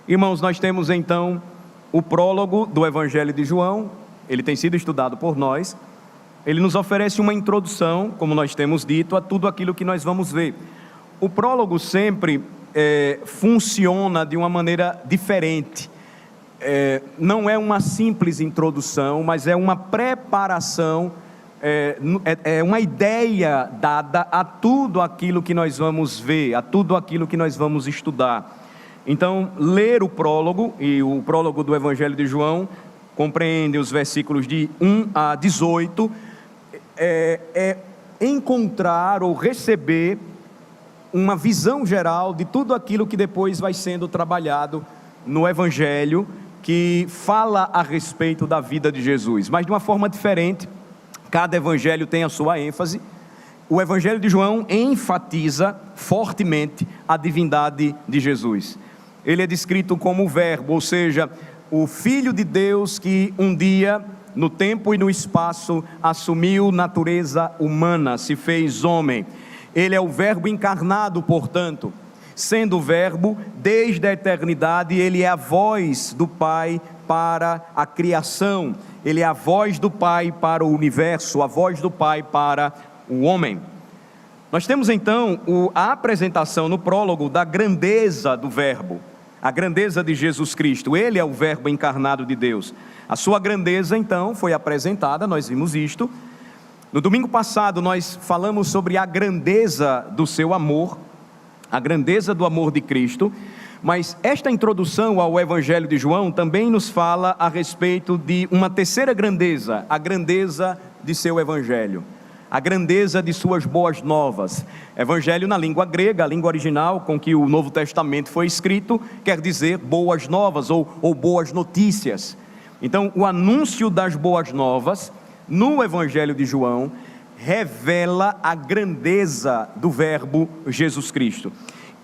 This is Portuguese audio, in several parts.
Irmãos, nós temos então o prólogo do Evangelho de João. Ele tem sido estudado por nós. Ele nos oferece uma introdução, como nós temos dito, a tudo aquilo que nós vamos ver. O prólogo sempre funciona de uma maneira diferente. Não é uma simples introdução, mas é uma preparação, é uma ideia dada a tudo aquilo que nós vamos ver, a tudo aquilo que nós vamos estudar. Então, ler o prólogo, e o prólogo do Evangelho de João compreende os versículos de 1 a 18, encontrar ou receber uma visão geral de tudo aquilo que depois vai sendo trabalhado no Evangelho, que fala a respeito da vida de Jesus, mas de uma forma diferente. Cada Evangelho tem a sua ênfase. O Evangelho de João enfatiza fortemente a divindade de Jesus. Ele é descrito como o Verbo, ou seja, o Filho de Deus que um dia, no tempo e no espaço, assumiu natureza humana, se fez homem. Ele é o Verbo encarnado, portanto, sendo o Verbo, desde a eternidade, ele é a voz do Pai para a criação, ele é a voz do Pai para o universo, a voz do Pai para o homem. Nós temos então a apresentação no prólogo da grandeza do Verbo, a grandeza de Jesus Cristo. Ele é o Verbo encarnado de Deus. A sua grandeza então foi apresentada, nós vimos isto. No domingo passado nós falamos sobre a grandeza do seu amor, a grandeza do amor de Cristo, mas esta introdução ao Evangelho de João também nos fala a respeito de uma terceira grandeza, a grandeza de seu Evangelho, a grandeza de suas boas novas. Evangelho na língua grega, a língua original com que o Novo Testamento foi escrito, quer dizer boas novas ou boas notícias. Então o anúncio das boas novas no Evangelho de João revela a grandeza do Verbo Jesus Cristo.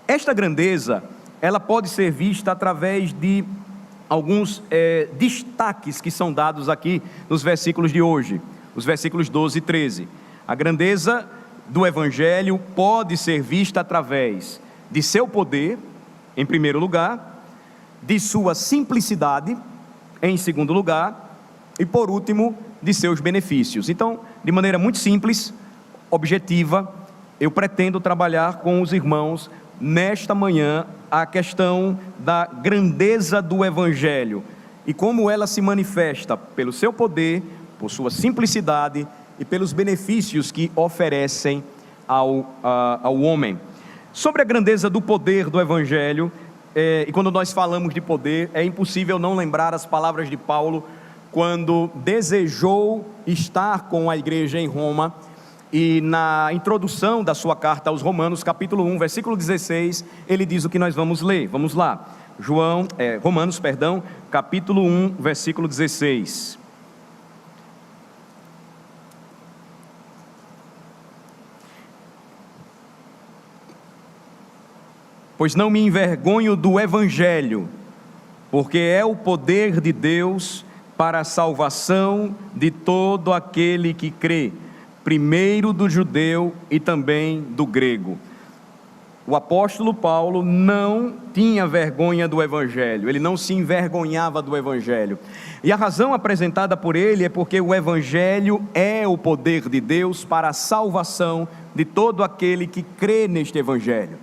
Esta grandeza, ela pode ser vista através de alguns destaques que são dados aqui nos versículos de hoje, os versículos 12 e 13. A grandeza do Evangelho pode ser vista através de seu poder, em primeiro lugar, de sua simplicidade, em segundo lugar, e por último, de seus benefícios. Então, de maneira muito simples, objetiva, eu pretendo trabalhar com os irmãos nesta manhã a questão da grandeza do Evangelho e como ela se manifesta pelo seu poder, por sua simplicidade e pelos benefícios que oferecem ao homem. Sobre a grandeza do poder do Evangelho, e quando nós falamos de poder, é impossível não lembrar as palavras de Paulo quando desejou estar com a igreja em Roma, e na introdução da sua carta aos Romanos, capítulo 1, versículo 16, ele diz o que nós vamos ler. Vamos lá, Romanos, capítulo 1, versículo 16. Pois não me envergonho do Evangelho, porque é o poder de Deus para a salvação de todo aquele que crê, primeiro do judeu e também do grego. O apóstolo Paulo não tinha vergonha do Evangelho, ele não se envergonhava do Evangelho. E a razão apresentada por ele é porque o Evangelho é o poder de Deus para a salvação de todo aquele que crê neste Evangelho.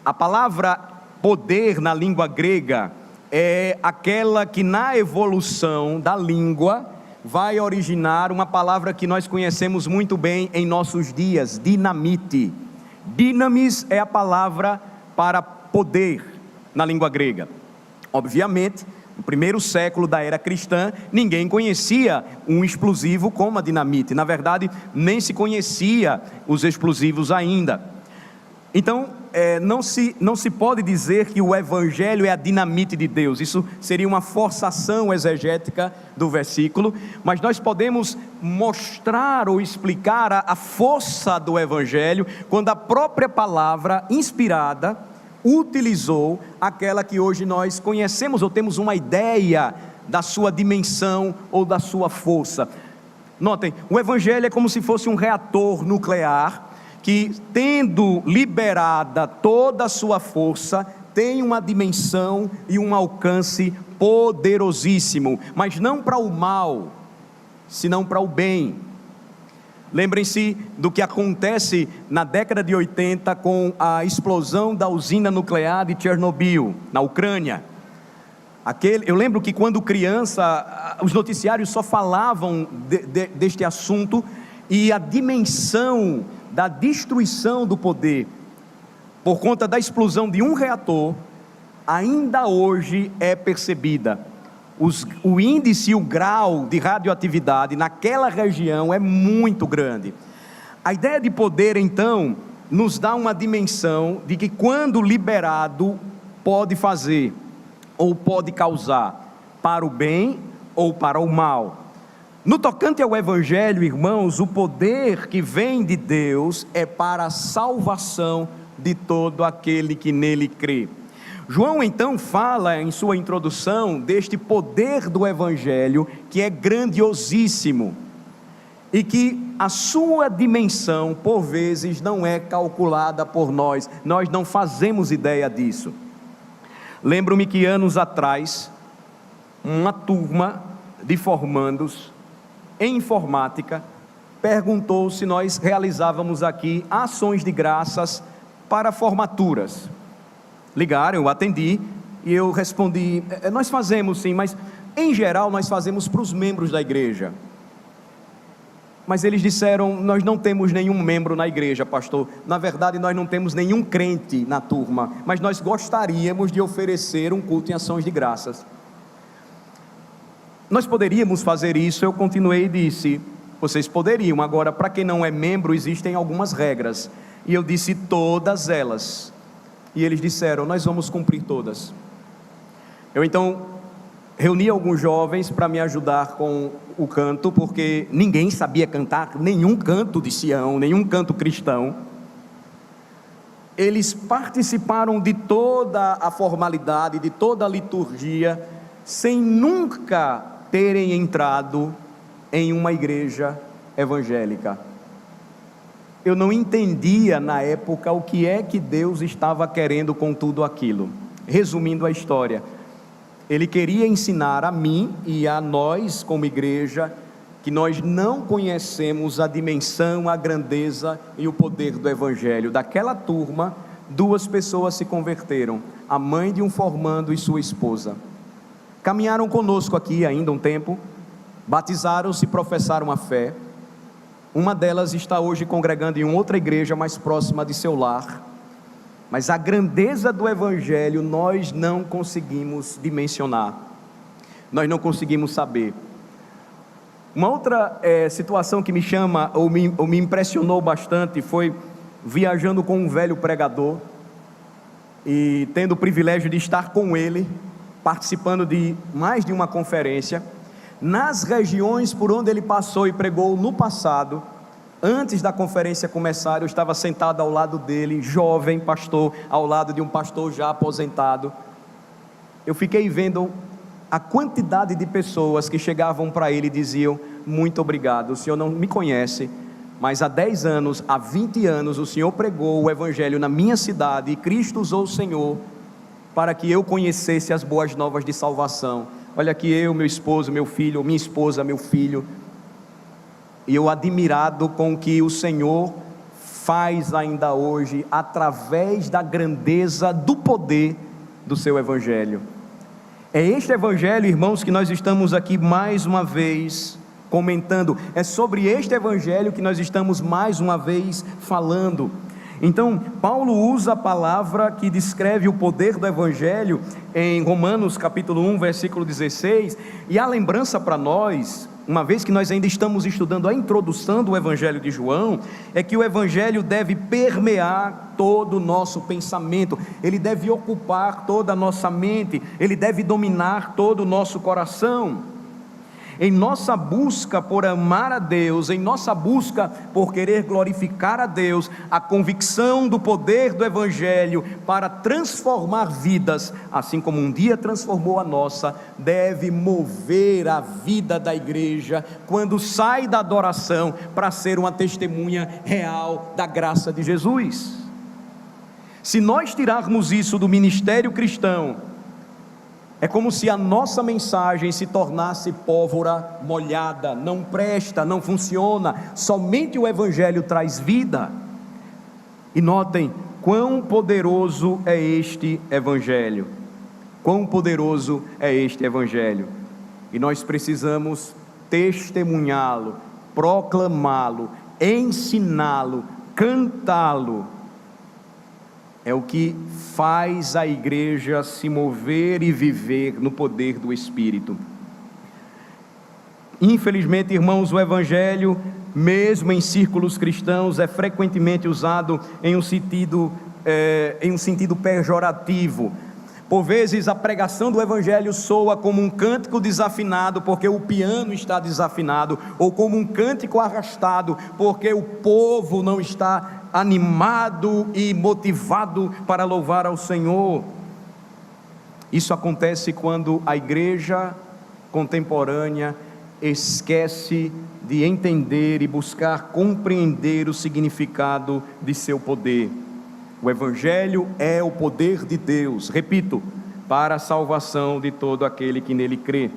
A palavra poder na língua grega é aquela que na evolução da língua vai originar uma palavra que nós conhecemos muito bem em nossos dias, dinamite. Dinamis é a palavra para poder na língua grega. Obviamente, no primeiro século da era cristã, ninguém conhecia um explosivo como a dinamite. Na verdade, nem se conhecia os explosivos ainda. Então, não se pode dizer que o Evangelho é a dinamite de Deus. Isso seria uma forçação exegética do versículo, mas nós podemos mostrar ou explicar a força do Evangelho quando a própria palavra inspirada utilizou aquela que hoje nós conhecemos ou temos uma ideia da sua dimensão ou da sua força. Notem, o Evangelho é como se fosse um reator nuclear que, tendo liberada toda a sua força, tem uma dimensão e um alcance poderosíssimo, mas não para o mal, senão para o bem. Lembrem-se do que acontece na década de 80 com a explosão da usina nuclear de Chernobyl, na Ucrânia. Eu lembro que quando criança, os noticiários só falavam deste assunto, e a dimensão da destruição do poder, por conta da explosão de um reator, ainda hoje é percebida. O índice e o grau de radioatividade naquela região é muito grande. A ideia de poder, então, nos dá uma dimensão de que, quando liberado, pode fazer ou pode causar para o bem ou para o mal. No tocante ao Evangelho, irmãos, o poder que vem de Deus é para a salvação de todo aquele que nele crê. João então fala em sua introdução deste poder do Evangelho, que é grandiosíssimo, e que a sua dimensão, por vezes, não é calculada por nós não fazemos ideia disso. Lembro-me que anos atrás, uma turma de formandos em informática perguntou se nós realizávamos aqui ações de graças para formaturas. Ligaram, eu atendi e eu respondi: nós fazemos sim, mas em geral nós fazemos para os membros da igreja. Mas eles disseram: nós não temos nenhum membro na igreja, pastor. Na verdade, nós não temos nenhum crente na turma, mas nós gostaríamos de oferecer um culto em ações de graças. Nós poderíamos fazer isso. Eu continuei e disse: vocês poderiam. Agora, para quem não é membro, existem algumas regras. E eu disse: todas elas. E eles disseram: nós vamos cumprir todas. Eu então reuni alguns jovens para me ajudar com o canto, porque ninguém sabia cantar nenhum canto de Sião, nenhum canto cristão. Eles participaram de toda a formalidade, de toda a liturgia, sem nunca terem entrado em uma igreja evangélica. Eu não entendia na época o que é que Deus estava querendo com tudo aquilo. Resumindo a história, Ele queria ensinar a mim e a nós como igreja que nós não conhecemos a dimensão, a grandeza e o poder do Evangelho. Daquela turma, 2 pessoas se converteram, a mãe de um formando e sua esposa. Caminharam conosco aqui ainda um tempo, batizaram-se e professaram a fé. Uma delas está hoje congregando em outra igreja mais próxima de seu lar. Mas a grandeza do Evangelho nós não conseguimos dimensionar, nós não conseguimos saber. Uma outra situação que me chama ou me impressionou bastante foi viajando com um velho pregador e tendo o privilégio de estar com ele, participando de mais de uma conferência, nas regiões por onde ele passou e pregou no passado. Antes da conferência começar, eu estava sentado ao lado dele, jovem pastor, ao lado de um pastor já aposentado. Eu fiquei vendo a quantidade de pessoas que chegavam para ele e diziam: muito obrigado, o senhor não me conhece, mas há 10 anos, há 20 anos, o senhor pregou o Evangelho na minha cidade, e Cristo usou o senhor para que eu conhecesse as boas novas de salvação. Olha aqui eu, meu esposo, meu filho, minha esposa, meu filho, e eu admirado com o que o Senhor faz ainda hoje, através da grandeza do poder do seu Evangelho. É este Evangelho, irmãos, que nós estamos aqui mais uma vez comentando. É sobre este Evangelho que nós estamos mais uma vez falando. Então, Paulo usa a palavra que descreve o poder do Evangelho em Romanos capítulo 1, versículo 16, e a lembrança para nós, uma vez que nós ainda estamos estudando a introdução do Evangelho de João, é que o Evangelho deve permear todo o nosso pensamento, ele deve ocupar toda a nossa mente, ele deve dominar todo o nosso coração. Em nossa busca por amar a Deus, em nossa busca por querer glorificar a Deus, a convicção do poder do Evangelho para transformar vidas, assim como um dia transformou a nossa, deve mover a vida da igreja, quando sai da adoração para ser uma testemunha real da graça de Jesus. Se nós tirarmos isso do ministério cristão, é como se a nossa mensagem se tornasse pólvora molhada, não presta, não funciona, somente o Evangelho traz vida. E notem quão poderoso é este Evangelho, quão poderoso é este Evangelho, e nós precisamos testemunhá-lo, proclamá-lo, ensiná-lo, cantá-lo. É o que faz a igreja se mover e viver no poder do Espírito. Infelizmente, irmãos, o Evangelho, mesmo em círculos cristãos, é frequentemente usado em um sentido pejorativo. Por vezes a pregação do Evangelho soa como um cântico desafinado porque o piano está desafinado, ou como um cântico arrastado porque o povo não está animado e motivado para louvar ao Senhor. Isso acontece quando a igreja contemporânea esquece de entender e buscar compreender o significado de seu poder. O Evangelho é o poder de Deus, repito, para a salvação de todo aquele que nele crê.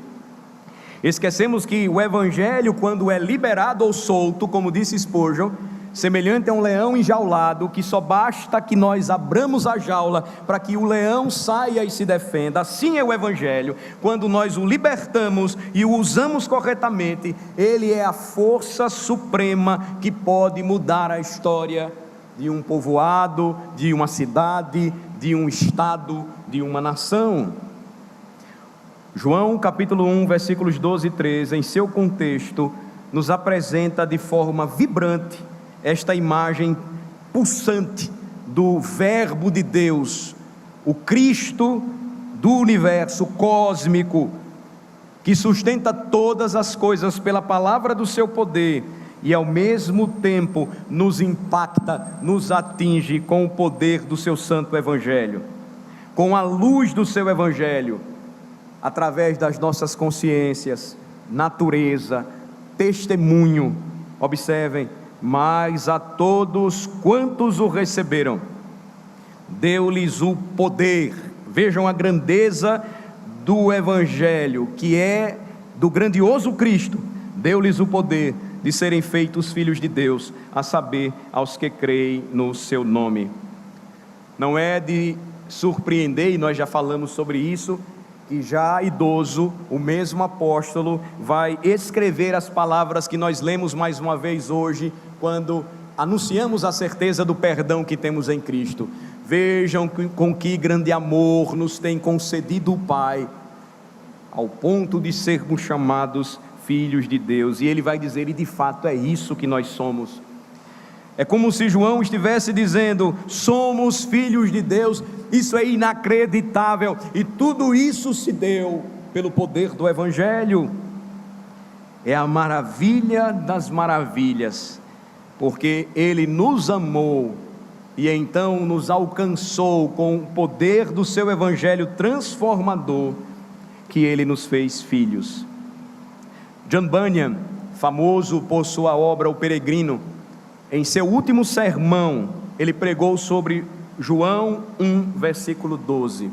Esquecemos que o Evangelho, quando é liberado ou solto, como disse Spurgeon, semelhante a um leão enjaulado, que só basta que nós abramos a jaula para que o leão saia e se defenda. Assim é o Evangelho. Quando nós o libertamos e o usamos corretamente, ele é a força suprema que pode mudar a história de um povoado, de uma cidade, de um estado, de uma nação. João capítulo 1, versículos 12 e 13, em seu contexto, nos apresenta de forma vibrante esta imagem pulsante do Verbo de Deus, o Cristo do universo cósmico, que sustenta todas as coisas pela palavra do seu poder, e ao mesmo tempo nos impacta, nos atinge com o poder do seu santo Evangelho, com a luz do seu Evangelho, através das nossas consciências, natureza, testemunho. Observem: mas a todos quantos o receberam, deu-lhes o poder. Vejam a grandeza do Evangelho, que é do grandioso Cristo. Deu-lhes o poder de serem feitos filhos de Deus, a saber, aos que creem no seu nome. Não é de surpreender, e nós já falamos sobre isso, que já idoso, o mesmo apóstolo vai escrever as palavras que nós lemos mais uma vez hoje, quando anunciamos a certeza do perdão que temos em Cristo. Vejam com que grande amor nos tem concedido o Pai, ao ponto de sermos chamados filhos de Deus. E ele vai dizer, e de fato é isso que nós somos. É como se João estivesse dizendo: somos filhos de Deus. Isso é inacreditável, e tudo isso se deu pelo poder do Evangelho. É a maravilha das maravilhas, porque ele nos amou e então nos alcançou com o poder do seu Evangelho transformador, que ele nos fez filhos. John Bunyan, famoso por sua obra O Peregrino, em seu último sermão, ele pregou sobre João 1, versículo 12.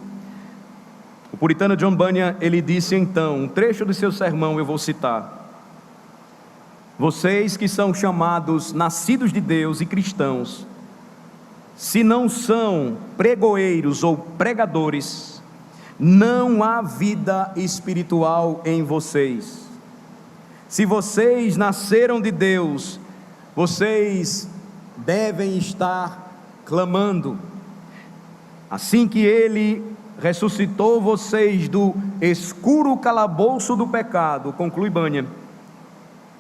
O puritano John Bunyan, ele disse então, um trecho do seu sermão eu vou citar: vocês que são chamados nascidos de Deus e cristãos, se não são pregoeiros ou pregadores, não há vida espiritual em vocês. Se vocês nasceram de Deus, vocês devem estar clamando. Assim que Ele ressuscitou vocês do escuro calabouço do pecado, conclui Bunyan,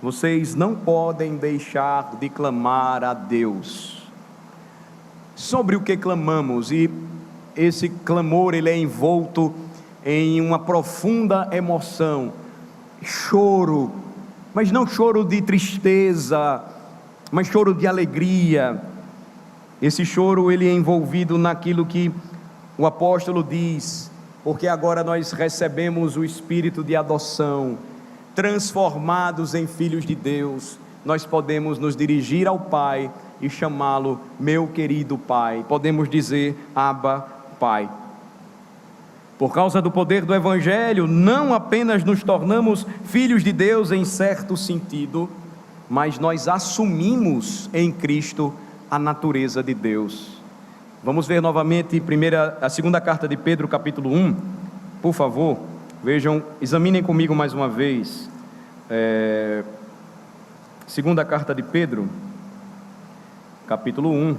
vocês não podem deixar de clamar a Deus. Sobre o que clamamos, e esse clamor ele é envolto em uma profunda emoção, choro, mas não choro de tristeza, mas choro de alegria. Esse choro ele é envolvido naquilo que o apóstolo diz: porque agora nós recebemos o espírito de adoção, transformados em filhos de Deus, nós podemos nos dirigir ao Pai e chamá-lo meu querido Pai. Podemos dizer Abba, Pai. Por causa do poder do Evangelho, não apenas nos tornamos filhos de Deus em certo sentido, mas nós assumimos em Cristo a natureza de Deus. Vamos ver novamente a segunda carta de Pedro, capítulo 1, por favor. Vejam, examinem comigo mais uma vez. Segunda carta de Pedro, capítulo 1,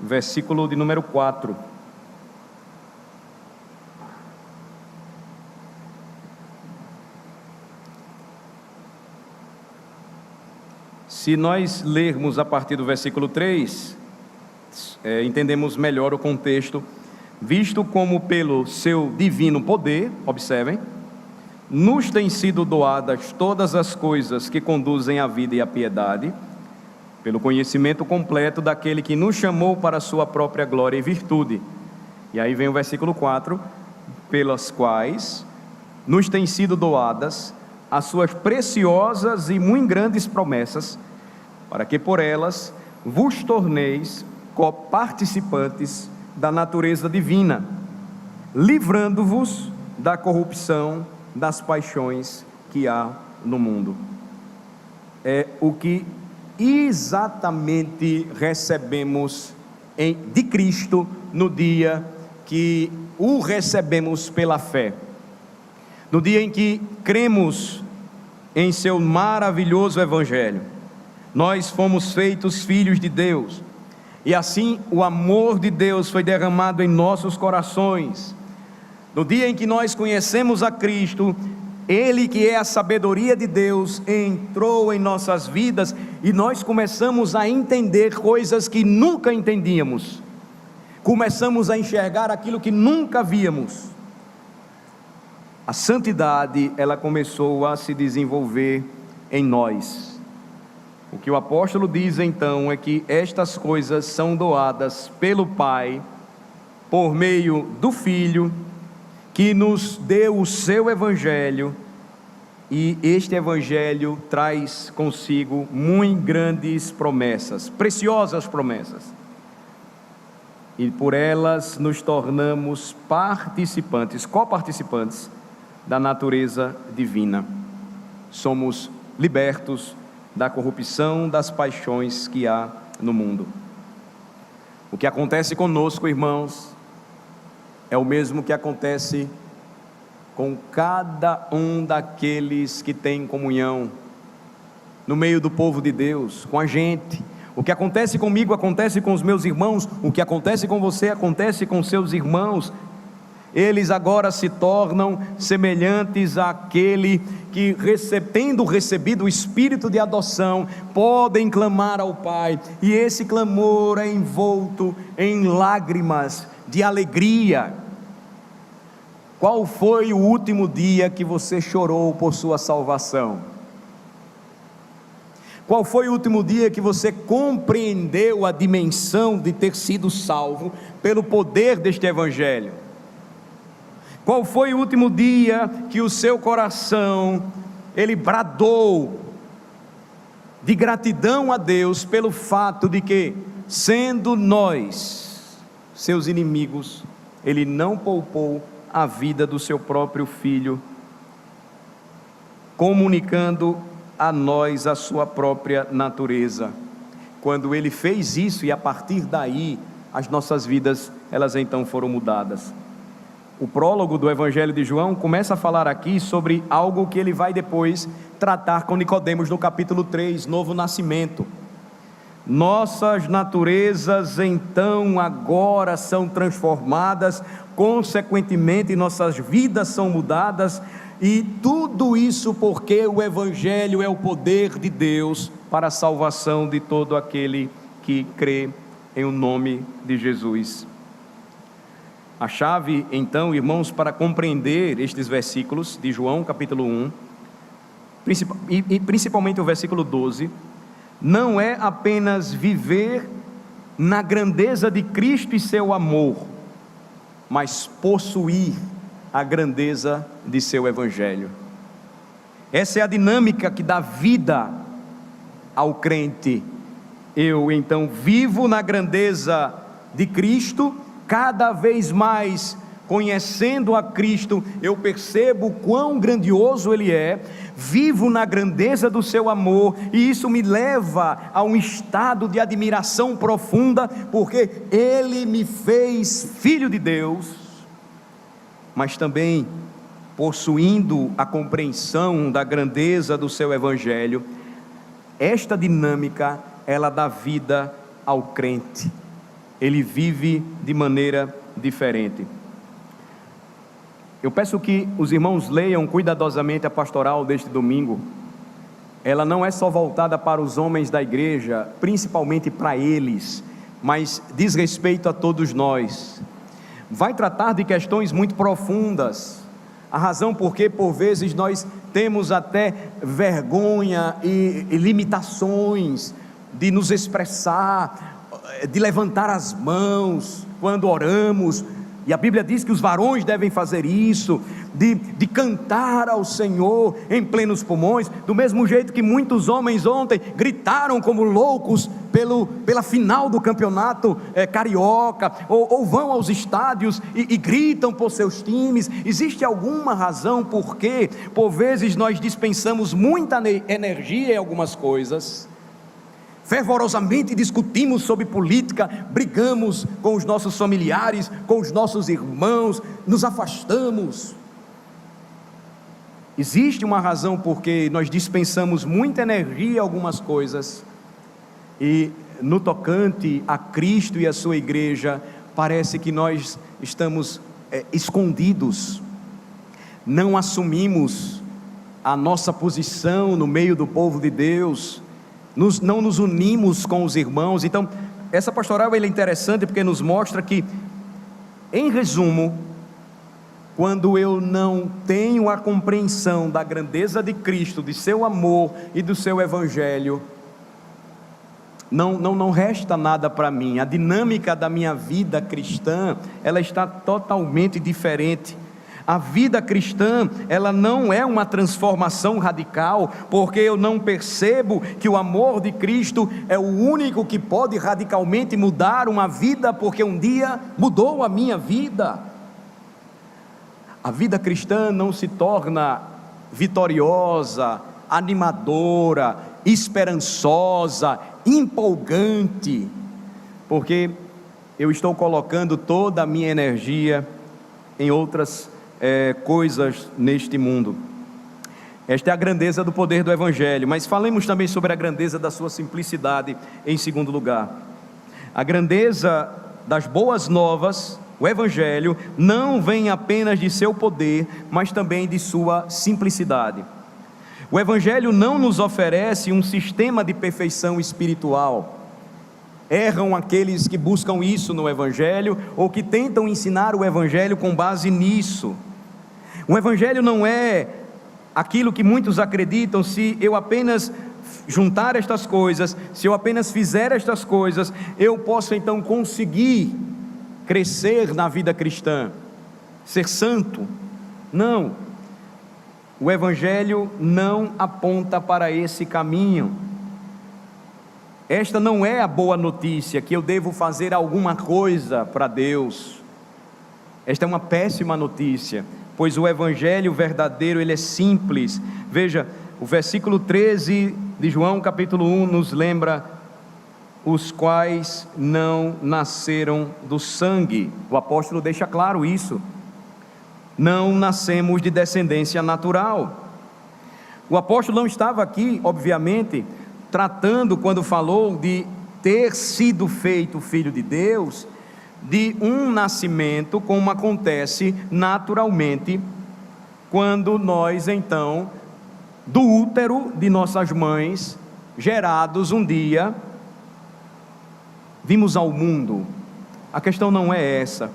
versículo de número 4. Se nós lermos a partir do versículo 3, entendemos melhor o contexto. Visto como pelo seu divino poder, observem, nos têm sido doadas todas as coisas que conduzem à vida e à piedade, pelo conhecimento completo daquele que nos chamou para a sua própria glória e virtude. E aí vem o versículo 4, pelas quais nos têm sido doadas as suas preciosas e muito grandes promessas, para que por elas vos torneis coparticipantes da natureza divina, livrando-vos da corrupção das paixões que há no mundo. É o que exatamente recebemos de Cristo no dia que o recebemos pela fé, no dia em que cremos em seu maravilhoso Evangelho. Nós fomos feitos filhos de Deus, e assim o amor de Deus foi derramado em nossos corações. No dia em que nós conhecemos a Cristo, Ele, que é a sabedoria de Deus, entrou em nossas vidas, e nós começamos a entender coisas que nunca entendíamos, começamos a enxergar aquilo que nunca víamos. A santidade, ela começou a se desenvolver em nós. O que o apóstolo diz então é que estas coisas são doadas pelo Pai, por meio do Filho, que nos deu o seu Evangelho, e este Evangelho traz consigo muito grandes promessas, preciosas promessas, e por elas nos tornamos participantes, coparticipantes da natureza divina. Somos libertos da corrupção das paixões que há no mundo. O que acontece conosco, irmãos, é o mesmo que acontece com cada um daqueles que tem comunhão no meio do povo de Deus, com a gente. O que acontece comigo acontece com os meus irmãos, o que acontece com você acontece com seus irmãos. Eles agora se tornam semelhantes àquele que, tendo recebido o espírito de adoção, podem clamar ao Pai, e esse clamor é envolto em lágrimas de alegria. Qual foi o último dia que você chorou por sua salvação? Qual foi o último dia que você compreendeu a dimensão de ter sido salvo pelo poder deste Evangelho? Qual foi o último dia que o seu coração, ele bradou de gratidão a Deus pelo fato de que, sendo nós seus inimigos, Ele não poupou a vida do seu próprio Filho, comunicando a nós a sua própria natureza? Quando Ele fez isso, e a partir daí, as nossas vidas, elas então foram mudadas. O prólogo do Evangelho de João começa a falar aqui sobre algo que ele vai depois tratar com Nicodemos no capítulo 3, novo nascimento. Nossas naturezas então agora são transformadas, consequentemente nossas vidas são mudadas, e tudo isso porque o Evangelho é o poder de Deus para a salvação de todo aquele que crê em o nome de Jesus. A chave, então, irmãos, para compreender estes versículos de João capítulo 1, e principalmente o versículo 12, não é apenas viver na grandeza de Cristo e seu amor, mas possuir a grandeza de seu Evangelho. Essa é a dinâmica que dá vida ao crente. Eu então vivo na grandeza de Cristo, cada vez mais conhecendo a Cristo, eu percebo quão grandioso Ele é, vivo na grandeza do seu amor, e isso me leva a um estado de admiração profunda, porque Ele me fez filho de Deus, mas também possuindo a compreensão da grandeza do seu Evangelho. Esta dinâmica, ela dá vida ao crente, ele vive de maneira diferente. Eu peço que os irmãos leiam cuidadosamente a pastoral deste domingo. Ela não é só voltada para os homens da igreja, principalmente para eles, mas diz respeito a todos nós. Vai tratar de questões muito profundas, a razão porque por vezes nós temos até vergonha e limitações de nos expressar, de levantar as mãos quando oramos, e a Bíblia diz que os varões devem fazer isso, de cantar ao Senhor em plenos pulmões, do mesmo jeito que muitos homens ontem gritaram como loucos pela final do campeonato carioca, ou vão aos estádios e gritam por seus times. Existe alguma razão por que por vezes nós dispensamos muita energia em algumas coisas, fervorosamente discutimos sobre política, brigamos com os nossos familiares, com os nossos irmãos, nos afastamos? Existe uma razão porque nós dispensamos muita energia em algumas coisas, e no tocante a Cristo e a sua igreja, parece que nós estamos escondidos, não assumimos a nossa posição no meio do povo de Deus, não nos unimos com os irmãos. Então, essa pastoral é interessante porque nos mostra que, em resumo, quando eu não tenho a compreensão da grandeza de Cristo, de seu amor e do seu Evangelho, não resta nada para mim. A dinâmica da minha vida cristã, ela está totalmente diferente. A vida cristã, ela não é uma transformação radical, porque eu não percebo que o amor de Cristo é o único que pode radicalmente mudar uma vida, porque um dia mudou a minha vida. A vida cristã não se torna vitoriosa, animadora, esperançosa, empolgante, porque eu estou colocando toda a minha energia em outras coisas neste mundo. Esta é a grandeza do poder do Evangelho, mas falemos também sobre a grandeza da sua simplicidade em segundo lugar. A grandeza das boas novas, o Evangelho, não vem apenas de seu poder, mas também de sua simplicidade. O Evangelho não nos oferece um sistema de perfeição espiritual. Erram aqueles que buscam isso no Evangelho, ou que tentam ensinar o Evangelho com base nisso. O Evangelho não é aquilo que muitos acreditam: se eu apenas juntar estas coisas, se eu apenas fizer estas coisas, eu posso então conseguir crescer na vida cristã, ser santo. Não, o Evangelho não aponta para esse caminho. Esta não é a boa notícia, que eu devo fazer alguma coisa para Deus. Esta é uma péssima notícia, pois o Evangelho verdadeiro, ele é simples. Veja, o versículo 13 de João capítulo 1 nos lembra: os quais não nasceram do sangue. O apóstolo deixa claro isso. Não nascemos de descendência natural. O apóstolo não estava aqui, obviamente, tratando, quando falou de ter sido feito filho de Deus, de um nascimento como acontece naturalmente quando nós então, do útero de nossas mães, gerados um dia, vimos ao mundo. A questão não é essa.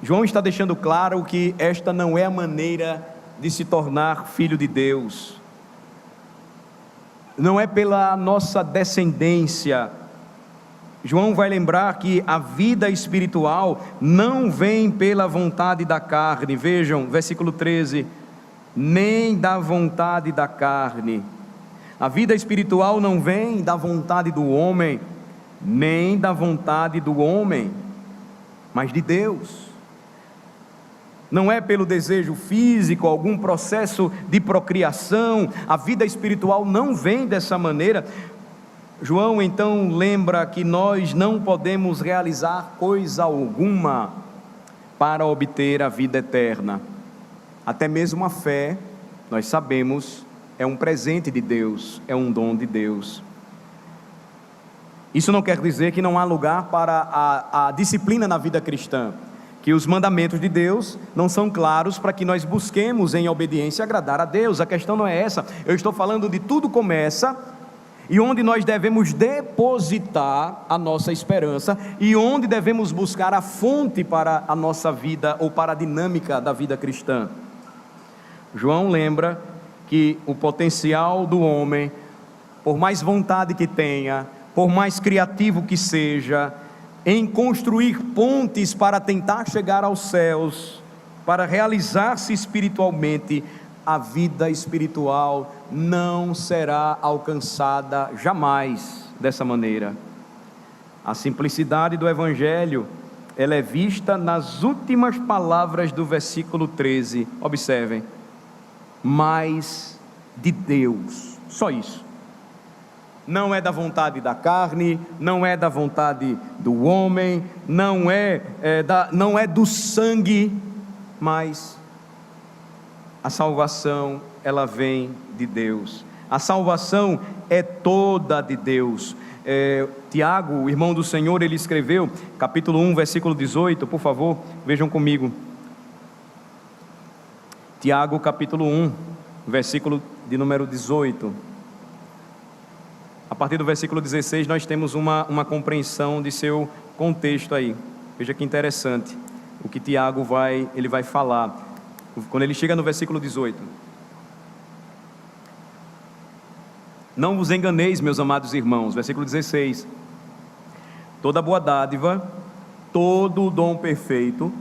João está deixando claro que esta não é a maneira de se tornar filho de Deus. Não é pela nossa descendência. João vai lembrar que a vida espiritual não vem pela vontade da carne. Vejam, versículo 13: nem da vontade da carne. A vida espiritual não vem da vontade do homem, nem da vontade do homem, mas de Deus. Não é pelo desejo físico, algum processo de procriação. A vida espiritual não vem dessa maneira. João então lembra que nós não podemos realizar coisa alguma para obter a vida eterna. Até mesmo a fé, nós sabemos, é um presente de Deus, é um dom de Deus. Isso não quer dizer que não há lugar para a disciplina na vida cristã, que os mandamentos de Deus não são claros para que nós busquemos em obediência agradar a Deus. A questão não é essa. Eu estou falando de tudo começa e onde nós devemos depositar a nossa esperança e onde devemos buscar a fonte para a nossa vida ou para a dinâmica da vida cristã. João lembra que o potencial do homem, por mais vontade que tenha, por mais criativo que seja, em construir pontes para tentar chegar aos céus, para realizar-se espiritualmente, a vida espiritual não será alcançada jamais dessa maneira. A simplicidade do Evangelho, ela é vista nas últimas palavras do versículo 13, observem, mas de Deus, só isso. Não é da vontade da carne, não é da vontade do homem, não é do sangue, mas a salvação, ela vem de Deus. A salvação é toda de Deus. Tiago, o irmão do Senhor, ele escreveu, capítulo 1, versículo 18, por favor, vejam comigo. Tiago, capítulo 1, versículo de número 18. A partir do versículo 16, nós temos uma compreensão de seu contexto aí. Veja que interessante o que Tiago vai falar. Quando ele chega no versículo 18. Não vos enganeis, meus amados irmãos. Versículo 16. Toda boa dádiva, todo o dom perfeito,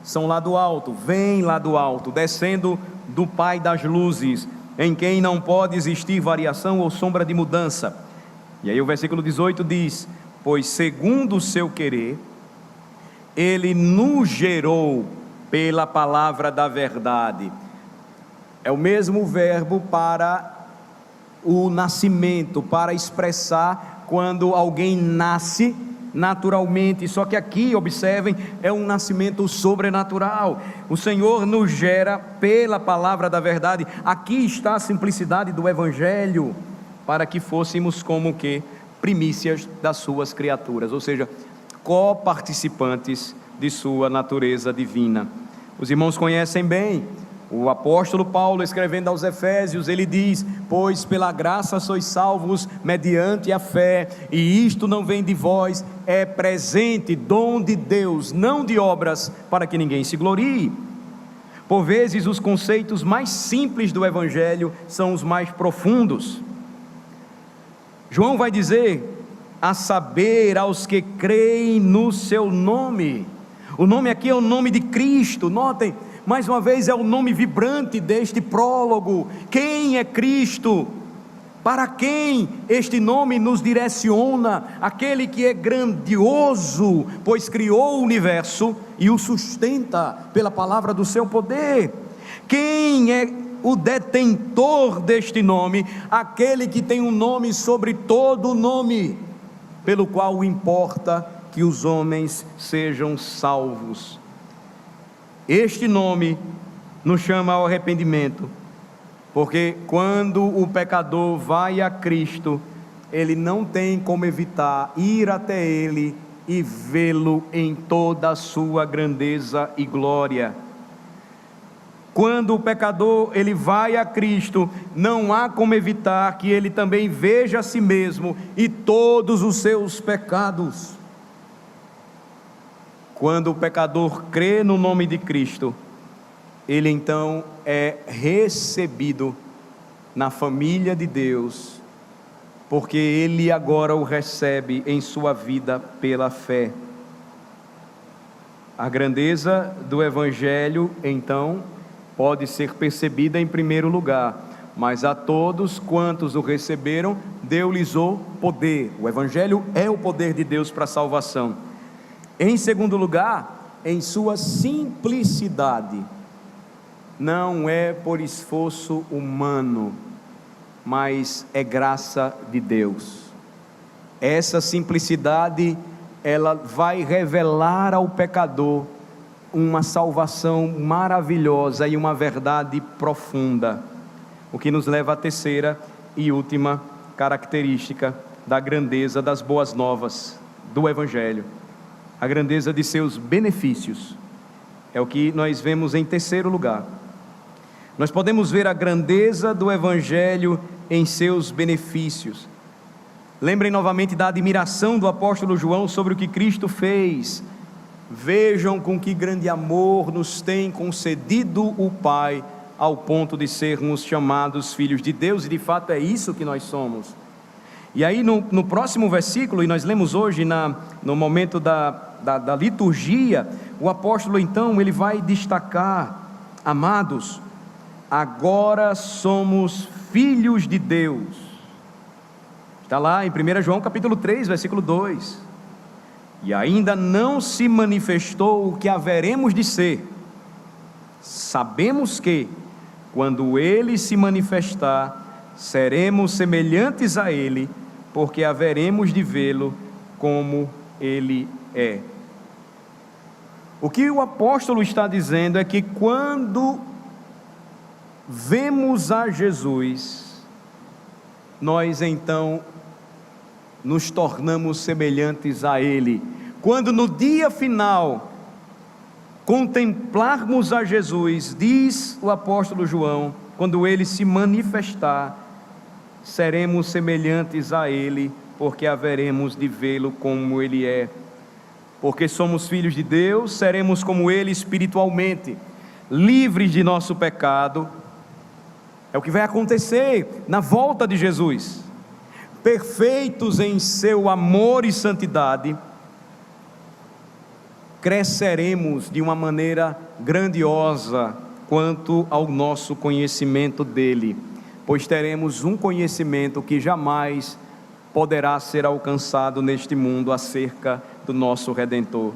são lá do alto, vem lá do alto, descendo do Pai das luzes, em quem não pode existir variação ou sombra de mudança. E aí o versículo 18 diz: pois segundo o seu querer, Ele nos gerou pela palavra da verdade. É o mesmo verbo para o nascimento, para expressar quando alguém nasce naturalmente, só que aqui, observem, é um nascimento sobrenatural. O Senhor nos gera pela palavra da verdade. Aqui está a simplicidade do Evangelho, para que fôssemos como que primícias das suas criaturas, ou seja, coparticipantes de sua natureza divina. Os irmãos conhecem bem o apóstolo Paulo, escrevendo aos Efésios, ele diz: pois pela graça sois salvos mediante a fé, e isto não vem de vós, é presente, dom de Deus, não de obras, para que ninguém se glorie. Por vezes os conceitos mais simples do Evangelho são os mais profundos. João vai dizer: a saber, aos que creem no seu nome. O nome aqui é o nome de Cristo. Notem, mais uma vez, é o nome vibrante deste prólogo. Quem é Cristo? Para quem este nome nos direciona? Aquele que é grandioso, pois criou o universo e o sustenta pela palavra do seu poder. Quem é o detentor deste nome? Aquele que tem um nome sobre todo nome, pelo qual importa que os homens sejam salvos. Este nome nos chama ao arrependimento, porque quando o pecador vai a Cristo, ele não tem como evitar ir até Ele e vê-lo em toda a sua grandeza e glória. Quando o pecador ele vai a Cristo, não há como evitar que ele também veja a si mesmo e todos os seus pecados. Quando o pecador crê no nome de Cristo, ele então é recebido na família de Deus, porque ele agora o recebe em sua vida pela fé. A grandeza do Evangelho, então, pode ser percebida em primeiro lugar. Mas a todos quantos o receberam, deu-lhes o poder. O Evangelho é o poder de Deus para a salvação. Em segundo lugar, em sua simplicidade. Não é por esforço humano, mas é graça de Deus. Essa simplicidade, ela vai revelar ao pecador uma salvação maravilhosa e uma verdade profunda. O que nos leva à terceira e última característica da grandeza das boas novas do Evangelho. A grandeza de seus benefícios. É o que nós vemos em terceiro lugar. Nós podemos ver a grandeza do Evangelho em seus benefícios. Lembrem novamente da admiração do apóstolo João sobre o que Cristo fez. Vejam com que grande amor nos tem concedido o Pai, ao ponto de sermos chamados filhos de Deus, e de fato é isso que nós somos. E aí no próximo versículo, e nós lemos hoje no momento da liturgia, o apóstolo então ele vai destacar: amados, agora somos filhos de Deus. Está lá em 1 João capítulo 3, versículo 2. E ainda não se manifestou o que haveremos de ser. Sabemos que, quando Ele se manifestar, seremos semelhantes a Ele, porque haveremos de vê-lo como Ele é. O que o apóstolo está dizendo é que quando vemos a Jesus, nós então nos tornamos semelhantes a Ele. Quando no dia final contemplarmos a Jesus, diz o apóstolo João, quando Ele se manifestar, seremos semelhantes a Ele, porque haveremos de vê-lo como Ele é. Porque somos filhos de Deus, seremos como Ele espiritualmente, livres de nosso pecado. É o que vai acontecer na volta de Jesus. Perfeitos em seu amor e santidade, cresceremos de uma maneira grandiosa quanto ao nosso conhecimento dele, pois teremos um conhecimento que jamais poderá ser alcançado neste mundo acerca do nosso Redentor.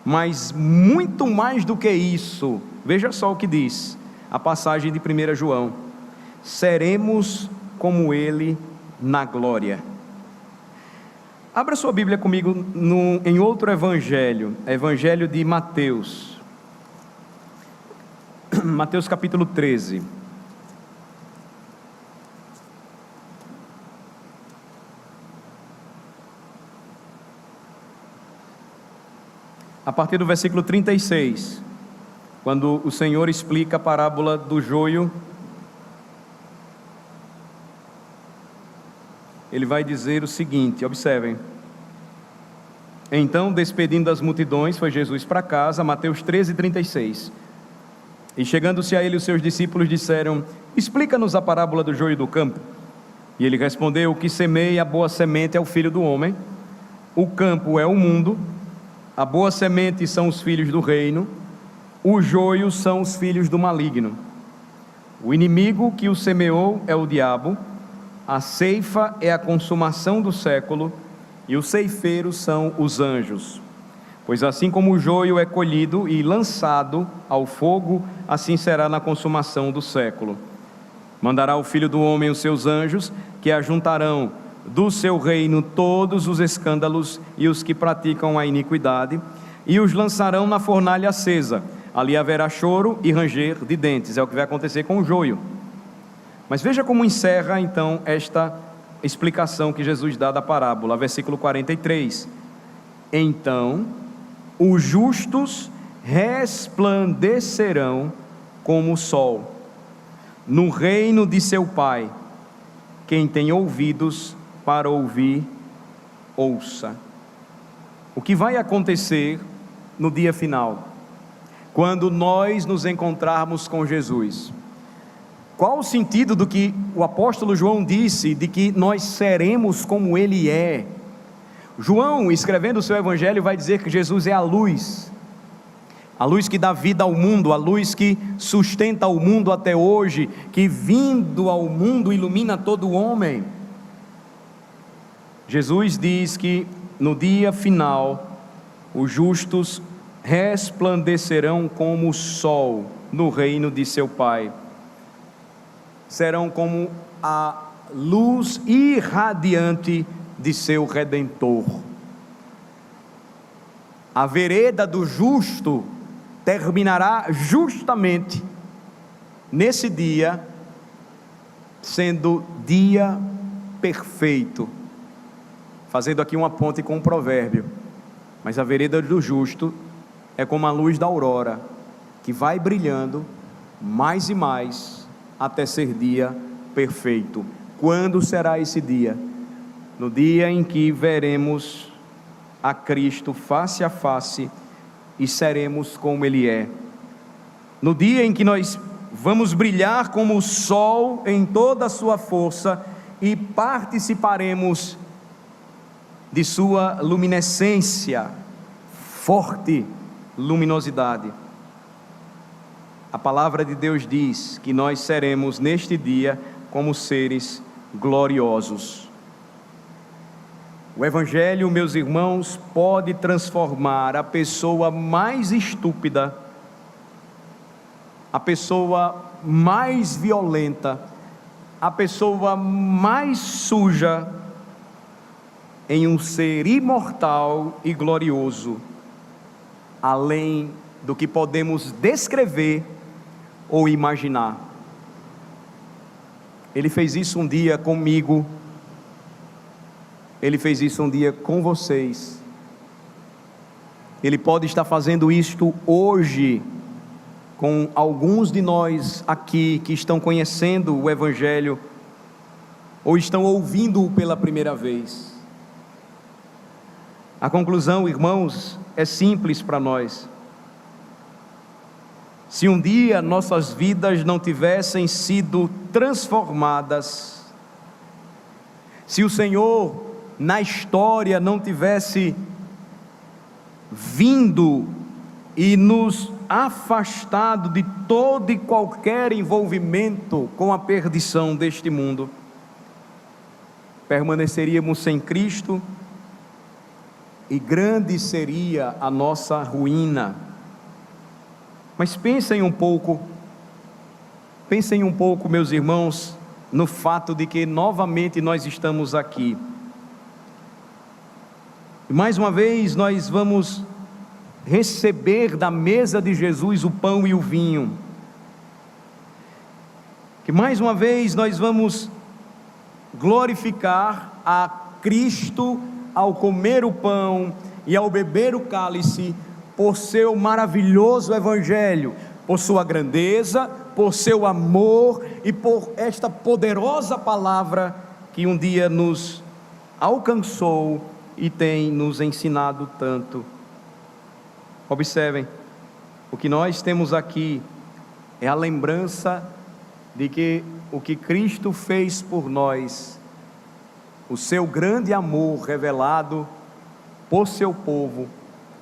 Mas muito mais do que isso, veja só o que diz a passagem de 1 João: seremos como ele na glória. Abra sua Bíblia comigo em outro evangelho, evangelho de Mateus, Mateus capítulo 13. A partir do versículo 36, quando o Senhor explica a parábola do joio, ele vai dizer o seguinte, observem: então, despedindo as multidões, foi Jesus para casa. Mateus 13, 36. E chegando-se a ele, os seus discípulos disseram: explica-nos a parábola do joio do campo. E ele respondeu: o que semeia a boa semente é o Filho do homem, o campo é o mundo, a boa semente são os filhos do reino, o joio são os filhos do maligno. O inimigo que o semeou é o diabo, a ceifa é a consumação do século, e os ceifeiros são os anjos. Pois assim como o joio é colhido e lançado ao fogo, assim será na consumação do século. Mandará o Filho do homem os seus anjos, que ajuntarão do seu reino todos os escândalos e os que praticam a iniquidade, e os lançarão na fornalha acesa. Ali haverá choro e ranger de dentes. É o que vai acontecer com o joio. Mas veja como encerra então esta explicação que Jesus dá da parábola, versículo 43. Então os justos resplandecerão como o sol no reino de seu Pai. Quem tem ouvidos para ouvir, ouça. O que vai acontecer no dia final, quando nós nos encontrarmos com Jesus? Qual o sentido do que o apóstolo João disse, de que nós seremos como Ele é? João, escrevendo o seu evangelho, vai dizer que Jesus é a luz. a luz que dá vida ao mundo, a luz que sustenta o mundo até hoje, que vindo ao mundo ilumina todo o homem. Jesus diz que no dia final, os justos resplandecerão como o sol no reino de seu Pai. Serão como a luz irradiante de seu Redentor. A vereda do justo terminará justamente nesse dia, sendo dia perfeito. Fazendo aqui uma ponte com um provérbio, mas a vereda do justo é como a luz da aurora, que vai brilhando mais e mais até ser dia perfeito. Quando será esse dia? No dia em que veremos a Cristo face a face e seremos como Ele é. No dia em que nós vamos brilhar como o sol em toda a sua força e participaremos de sua luminescência, forte luminosidade. A palavra de Deus diz que nós seremos neste dia como seres gloriosos. O Evangelho, meus irmãos, pode transformar a pessoa mais estúpida, a pessoa mais violenta, a pessoa mais suja, em um ser imortal e glorioso, além do que podemos descrever ou imaginar. Ele fez isso um dia comigo, Ele fez isso um dia com vocês, Ele pode estar fazendo isto hoje, com alguns de nós aqui, que estão conhecendo o Evangelho, ou estão ouvindo-o pela primeira vez. A conclusão, irmãos, é simples para nós. Se um dia nossas vidas não tivessem sido transformadas, se o Senhor na história não tivesse vindo e nos afastado de todo e qualquer envolvimento com a perdição deste mundo, permaneceríamos sem Cristo, e grande seria a nossa ruína. Mas pensem um pouco, meus irmãos, no fato de que novamente nós estamos aqui. E mais uma vez nós vamos receber da mesa de Jesus o pão e o vinho. Que mais uma vez nós vamos glorificar a Cristo ao comer o pão e ao beber o cálice, por seu maravilhoso Evangelho, por sua grandeza, por seu amor e por esta poderosa palavra que um dia nos alcançou e tem nos ensinado tanto. Observem, o que nós temos aqui é a lembrança de que o que Cristo fez por nós, o seu grande amor revelado por seu povo,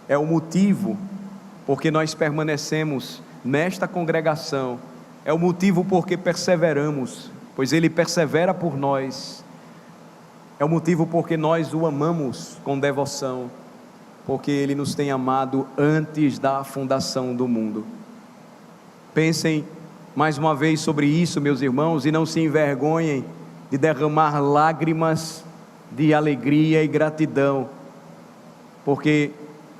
é o motivo porque nós permanecemos nesta congregação, é o motivo porque perseveramos, pois Ele persevera por nós, é o motivo porque nós o amamos com devoção, porque Ele nos tem amado antes da fundação do mundo. Pensem mais uma vez sobre isso, meus irmãos, e não se envergonhem de derramar lágrimas de alegria e gratidão, porque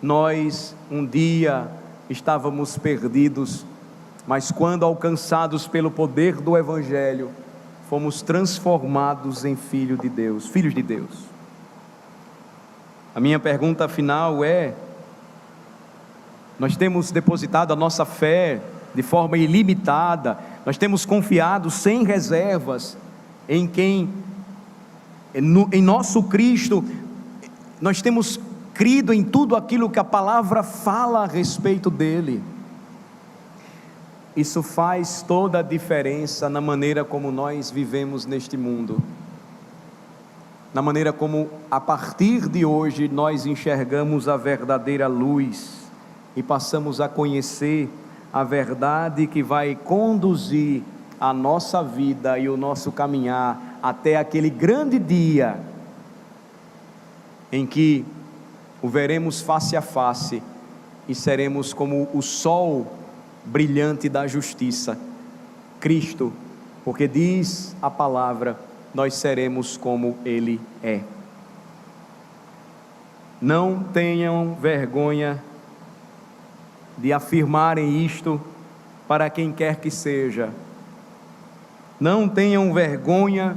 nós um dia estávamos perdidos, mas quando alcançados pelo poder do Evangelho, fomos transformados em filhos de Deus. A minha pergunta final é: nós temos depositado a nossa fé de forma ilimitada, nós temos confiado sem reservas em quem, em nosso Cristo, nós temos crido em tudo aquilo que a palavra fala a respeito dele. Isso faz toda a diferença na maneira como nós vivemos neste mundo, na maneira como a partir de hoje nós enxergamos a verdadeira luz e passamos a conhecer a verdade que vai conduzir a nossa vida e o nosso caminhar até aquele grande dia em que o veremos face a face e seremos como o sol brilhante da justiça, Cristo, porque diz a palavra, nós seremos como Ele é. Não tenham vergonha de afirmarem isto para quem quer que seja. Não tenham vergonha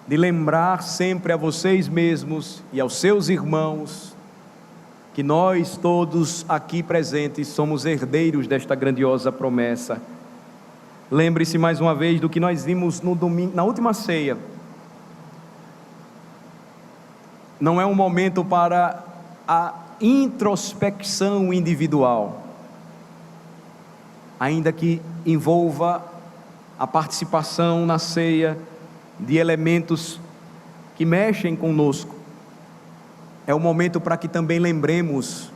de lembrar sempre a vocês mesmos e aos seus irmãos que nós todos aqui presentes somos herdeiros desta grandiosa promessa. Lembre-se mais uma vez do que nós vimos no domingo, na última ceia. Não é um momento para a introspecção individual, ainda que envolva a participação na ceia de elementos que mexem conosco. É um momento para que também lembremos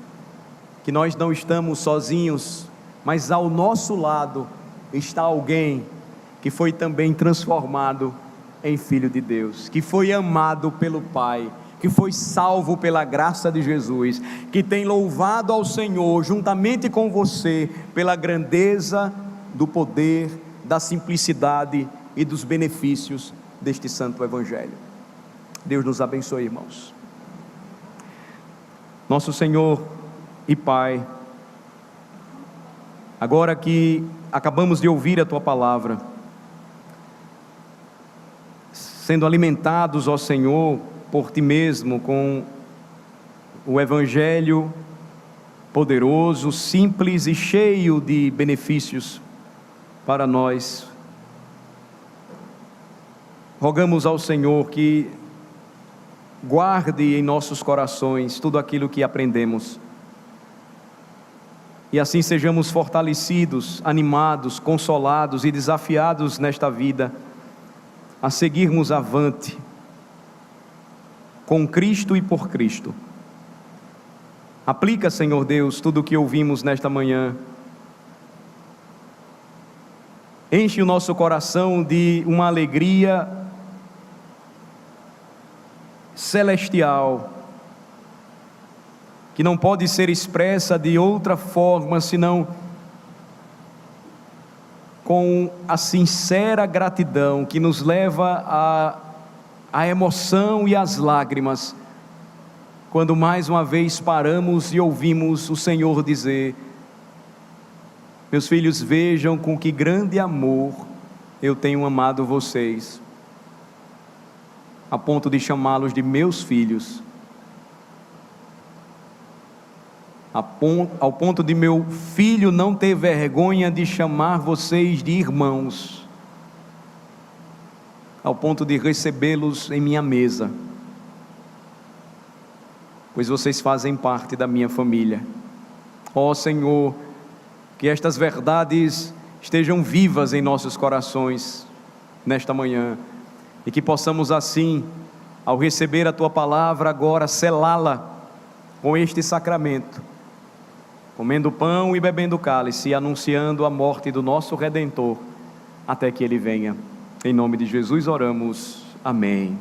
que nós não estamos sozinhos, mas ao nosso lado está alguém que foi também transformado em Filho de Deus, que foi amado pelo Pai, que foi salvo pela graça de Jesus, que tem louvado ao Senhor juntamente com você pela grandeza do poder, da simplicidade e dos benefícios deste santo evangelho. Deus nos abençoe, irmãos. Nosso Senhor e Pai, agora que acabamos de ouvir a Tua palavra, sendo alimentados, ó Senhor, por Ti mesmo, com o evangelho poderoso, simples e cheio de benefícios para nós, rogamos ao Senhor que guarde em nossos corações tudo aquilo que aprendemos, e assim sejamos fortalecidos, animados, consolados e desafiados nesta vida, a seguirmos avante, com Cristo e por Cristo. Aplica, Senhor Deus, tudo o que ouvimos nesta manhã, enche o nosso coração de uma alegria celestial, que não pode ser expressa de outra forma senão com a sincera gratidão que nos leva à emoção e às lágrimas, quando mais uma vez paramos e ouvimos o Senhor dizer: meus filhos, vejam com que grande amor eu tenho amado vocês, a ponto de chamá-los de meus filhos, ao ponto de meu filho não ter vergonha de chamar vocês de irmãos, ao ponto de recebê-los em minha mesa, pois vocês fazem parte da minha família. Ó Senhor, que estas verdades estejam vivas em nossos corações nesta manhã, e que possamos assim, ao receber a Tua palavra agora, selá-la com este sacramento, comendo pão e bebendo cálice, e anunciando a morte do nosso Redentor, até que Ele venha. Em nome de Jesus oramos, amém.